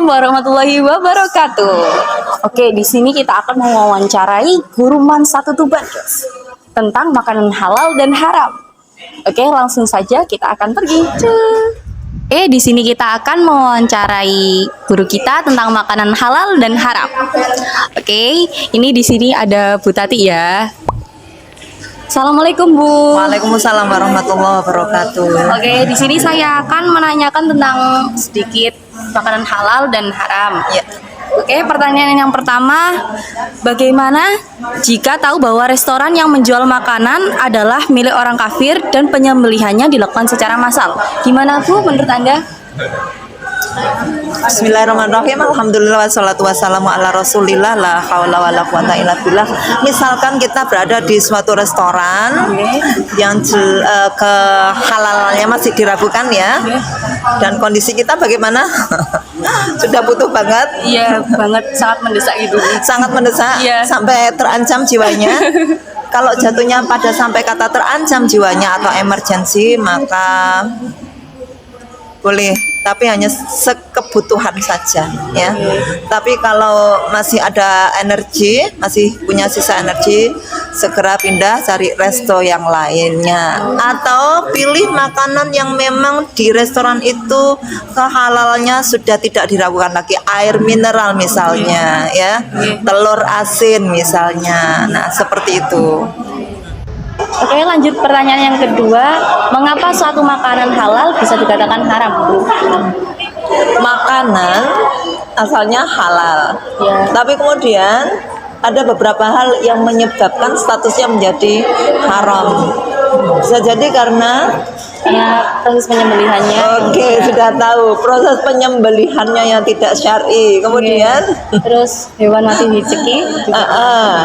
Assalamualaikum warahmatullahi wabarakatuh. Oke, di sini kita akan mewawancarai Guruman Satu Tuban, guys, tentang makanan halal dan haram. Oke, langsung saja kita akan pergi. Di sini kita akan mewawancarai guru kita tentang makanan halal dan haram. Oke, ini di sini ada Bu Tati ya. Assalamualaikum Bu. Waalaikumsalam warahmatullahi wabarakatuh. Oke, di sini saya akan menanyakan tentang sedikit makanan halal dan haram. Ya. Oke, pertanyaan yang pertama, bagaimana jika tahu bahwa restoran yang menjual makanan adalah milik orang kafir dan penyembelihannya dilakukan secara massal? Gimana Bu menurut Anda? Bismillahirrahmanirrahim. Alhamdulillah wassalatu wassalamu ala rasulillah la haula wala quwata illa billah. Misalkan kita berada di suatu restoran yang kehalalannya masih diragukan ya. Dan kondisi kita bagaimana? Sudah butuh banget. Iya, banget, sangat mendesak gitu. Sangat mendesak, Iya. sampai terancam jiwanya. Kalau jatuhnya pada sampai kata terancam jiwanya atau emergency, maka boleh, tapi hanya sekebutuhan saja ya. Tapi kalau masih ada energi, masih punya sisa energi, segera pindah cari resto yang lainnya, atau pilih makanan yang memang di restoran itu kehalalnya sudah tidak diragukan lagi, air mineral misalnya ya, telur asin misalnya. Nah, seperti itu. Oke, lanjut pertanyaan yang kedua, mengapa suatu makanan halal bisa dikatakan haram, Bu? Makanan asalnya halal, Ya. tapi kemudian ada beberapa hal yang menyebabkan statusnya menjadi haram. Bisa jadi karena Proses penyembelihannya. sudah tahu proses penyembelihannya yang tidak syar'i. Kemudian Terus hewan mati dicekik.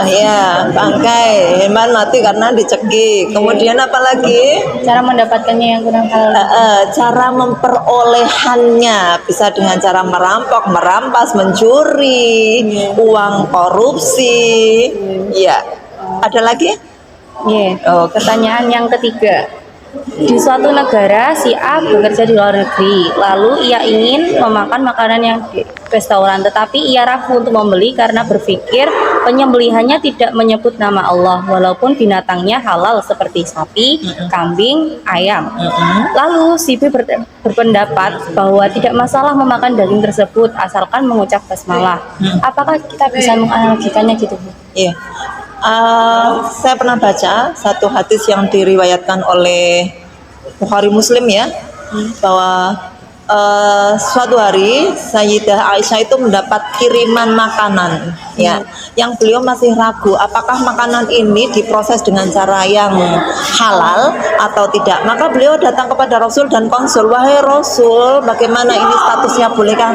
ya, bangkai hewan mati karena dicekik. Kemudian apalagi Cara mendapatkannya yang kurang halal. cara memperolehannya bisa dengan cara merampok, merampas, mencuri, uang korupsi. Ya, ada lagi? Oke. Pertanyaan yang ketiga. Di suatu negara, si A bekerja di luar negeri, lalu ia ingin memakan makanan yang di restoran, tetapi ia ragu untuk membeli karena berpikir penyembelihannya tidak menyebut nama Allah, walaupun binatangnya halal seperti sapi, kambing, ayam. Lalu si B berpendapat bahwa tidak masalah memakan daging tersebut asalkan mengucap basmalah. Apakah kita bisa menganalogikannya gitu, Bu? Iya. Saya pernah baca satu hadis yang diriwayatkan oleh Bukhari Muslim ya, bahwa suatu hari Sayyidah Aisyah itu mendapat kiriman makanan ya, yang beliau masih ragu apakah makanan ini diproses dengan cara yang halal atau tidak. Maka beliau datang kepada Rasul dan konsul, wahai Rasul, bagaimana ini statusnya, bolehkah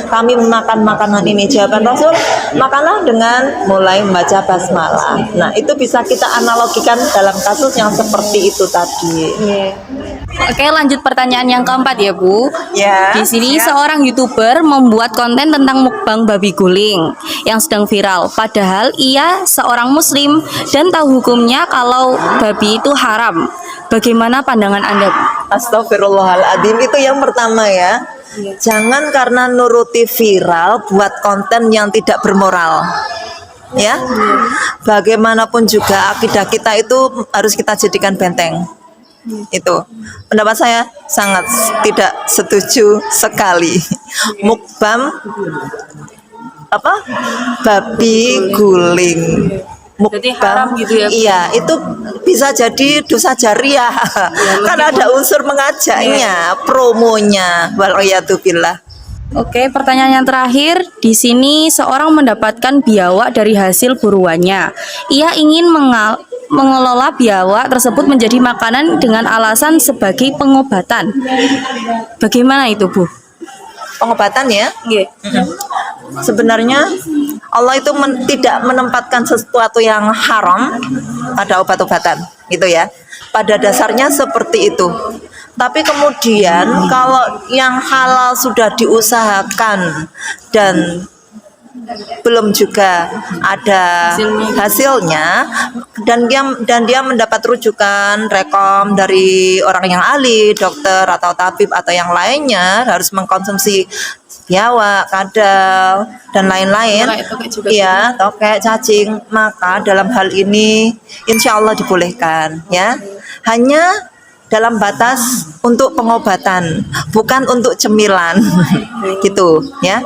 kami memakan makanan ini? Jawaban Rasul, makanlah dengan mulai membaca basmalah. Nah, itu bisa kita analogikan dalam kasus yang seperti itu tadi. Oke, lanjut pertanyaan yang keempat ya, Bu. Ya. Di sini seorang YouTuber membuat konten tentang mukbang babi guling yang sedang viral. Padahal ia seorang muslim dan tahu hukumnya kalau babi itu haram. Bagaimana pandangan Anda, Bu? Astagfirullahaladzim, itu yang pertama ya. Jangan karena nuruti viral buat konten yang tidak bermoral. Ya. Bagaimanapun juga akidah kita itu harus kita jadikan benteng. Itu pendapat saya sangat tidak setuju sekali. Mukbang babi guling, Jadi haram gitu ya, Bu? Iya, itu bisa jadi dosa jariah. Kan ada unsur mengajaknya, promonya. Waliyatubillah. Oke, pertanyaan yang terakhir. Di sini seorang mendapatkan biawak dari hasil buruannya. Ia ingin mengelola biawak tersebut menjadi makanan dengan alasan sebagai pengobatan. Bagaimana itu, Bu? Pengobatan ya? Sebenarnya Allah itu tidak menempatkan sesuatu yang haram pada obat-obatan, gitu ya. Pada dasarnya seperti itu. Tapi kemudian kalau yang halal sudah diusahakan dan belum juga ada hasilnya, dan dia mendapat rujukan rekom dari orang yang ahli, dokter atau tabib atau yang lainnya, harus mengkonsumsi biawak, kadal dan lain-lain, iya, tokek, cacing, maka dalam hal ini insya Allah dibolehkan, ya, hanya dalam batas untuk pengobatan, bukan untuk cemilan, gitu, ya.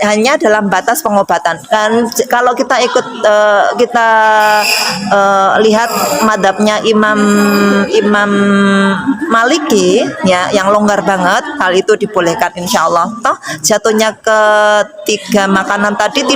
Hanya dalam batas pengobatan. Kan kalau kita ikut lihat madhabnya Imam Maliki, ya, yang longgar banget, hal itu dibolehkan insya Allah. Toh jatuhnya ketiga makanan tadi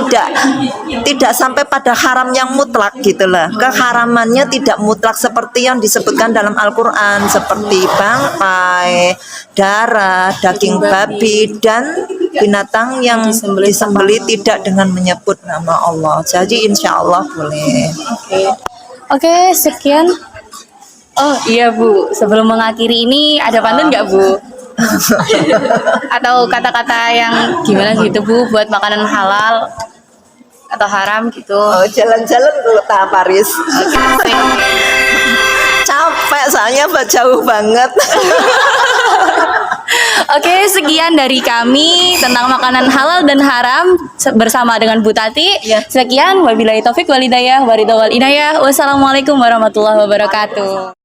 tidak sampai pada haram yang mutlak, gitulah. Keharamannya tidak mutlak seperti yang disebutkan dalam Al-Quran, seperti bangkai, darah, daging babi, dan binatang yang disembelih tidak dengan menyebut nama Allah. Jadi insya Allah boleh. Oke, sekian. Oh iya Bu, sebelum mengakhiri ini ada pantun nggak Bu? Atau kata-kata yang gimana gitu Bu buat makanan halal atau haram gitu? Oh, jalan-jalan dulu ta Paris. Capek soalnya jauh banget. Oke, sekian dari kami tentang makanan halal dan haram bersama dengan Bu Tati. Sekian, wabillahi taufik walhidayah, waridha wal inayah. Wassalamualaikum warahmatullahi wabarakatuh.